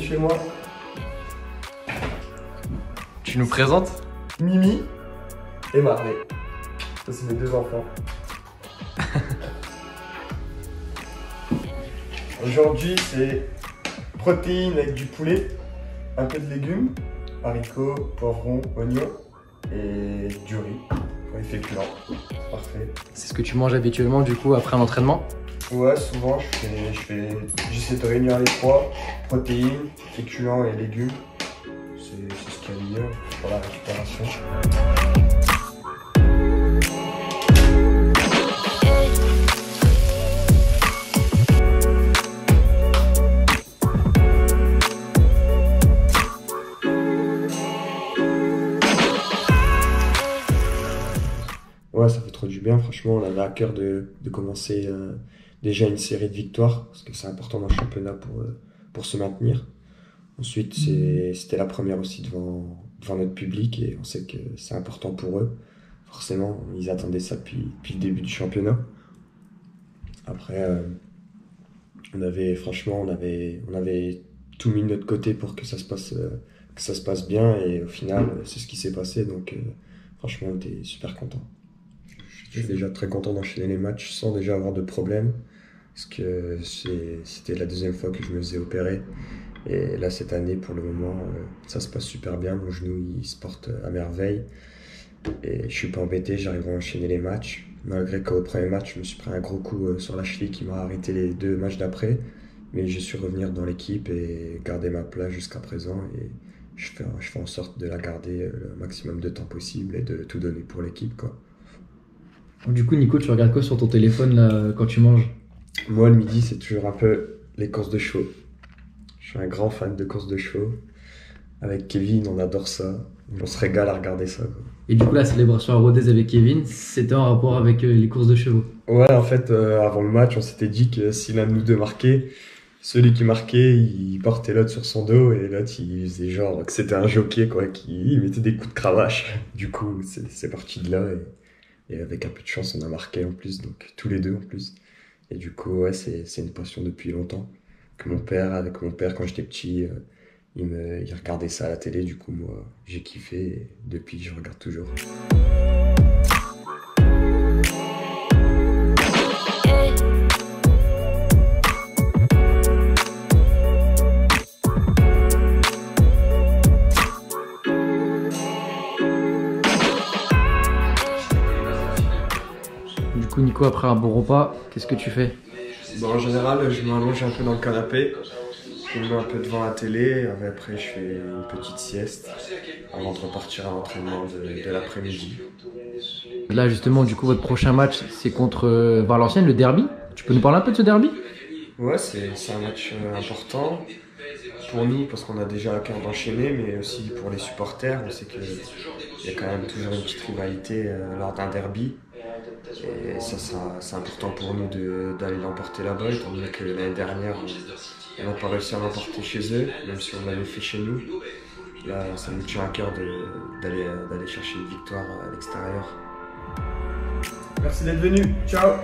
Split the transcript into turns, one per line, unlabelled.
chez moi.
Tu nous présentes?
Mimi et Marley. Ça, c'est mes deux enfants. Aujourd'hui, c'est protéines avec du poulet, un peu de légumes, haricots, poivrons, oignons et du riz pour les féculents. Parfait.
C'est ce que tu manges habituellement du coup après un entraînement?
Ouais, souvent j'essaie de réunir les trois, protéines, féculents et légumes. C'est ce qu'il y a de mieux pour la récupération. Ouais, ça fait trop du bien, franchement, on avait à cœur de commencer déjà une série de victoires, parce que c'est important dans le championnat pour se maintenir. Ensuite, c'était la première aussi devant notre public, et on sait que c'est important pour eux. Forcément, ils attendaient ça depuis le début du championnat. Après, on avait tout mis de notre côté pour que ça se passe bien, et au final, c'est ce qui s'est passé, donc franchement, on était super contents. Je suis déjà très content d'enchaîner les matchs sans déjà avoir de problème, parce que c'était la deuxième fois que je me faisais opérer. Et là, cette année, pour le moment, ça se passe super bien. Mon genou, il se porte à merveille. Et je suis pas embêté, j'arrive à enchaîner les matchs. Malgré qu'au premier match, je me suis pris un gros coup sur la cheville qui m'a arrêté les deux matchs d'après. Mais j'ai su revenir dans l'équipe et garder ma place jusqu'à présent. Et je fais en sorte de la garder le maximum de temps possible et de tout donner pour l'équipe, quoi.
Du coup, Nico, tu regardes quoi sur ton téléphone là, quand tu manges?
Moi, le midi, c'est toujours un peu les courses de chevaux. Je suis un grand fan de courses de chevaux. Avec Kevin, on adore ça. On se régale à regarder ça, quoi.
Et du coup, la célébration à Rodez avec Kevin, c'était en rapport avec les courses de chevaux?
Ouais, en fait, avant le match, on s'était dit que si l'un de nous deux marquait, celui qui marquait, il portait l'autre sur son dos, et l'autre, il faisait genre que c'était un jockey, quoi, qui mettait des coups de cravache. Du coup, c'est parti de là, et avec un peu de chance, on a marqué en plus, donc tous les deux en plus. Et du coup, ouais, c'est une passion depuis longtemps. Avec mon père, quand j'étais petit, il regardait ça à la télé, du coup, moi, j'ai kiffé, et depuis, je regarde toujours.
Du coup, Nico, après un bon repas, qu'est-ce que tu fais?
Bon, en général, je m'allonge un peu dans le canapé, je me mets un peu devant la télé, et après je fais une petite sieste avant de repartir à l'entraînement de l'après-midi.
Là, justement, du coup, votre prochain match, c'est contre Valenciennes, le derby. Tu peux nous parler un peu de ce derby?
Ouais, c'est un match important pour nous parce qu'on a déjà à cœur d'enchaîner, mais aussi pour les supporters. On sait qu'il y a quand même toujours une petite rivalité lors d'un derby. Et ça, c'est important pour nous d'aller l'emporter là-bas, étant donné que l'année dernière, on n'a pas réussi à l'emporter chez eux, même si on l'avait fait chez nous. Là, ça nous tient à cœur d'aller chercher une victoire à l'extérieur. Merci d'être venu. Ciao!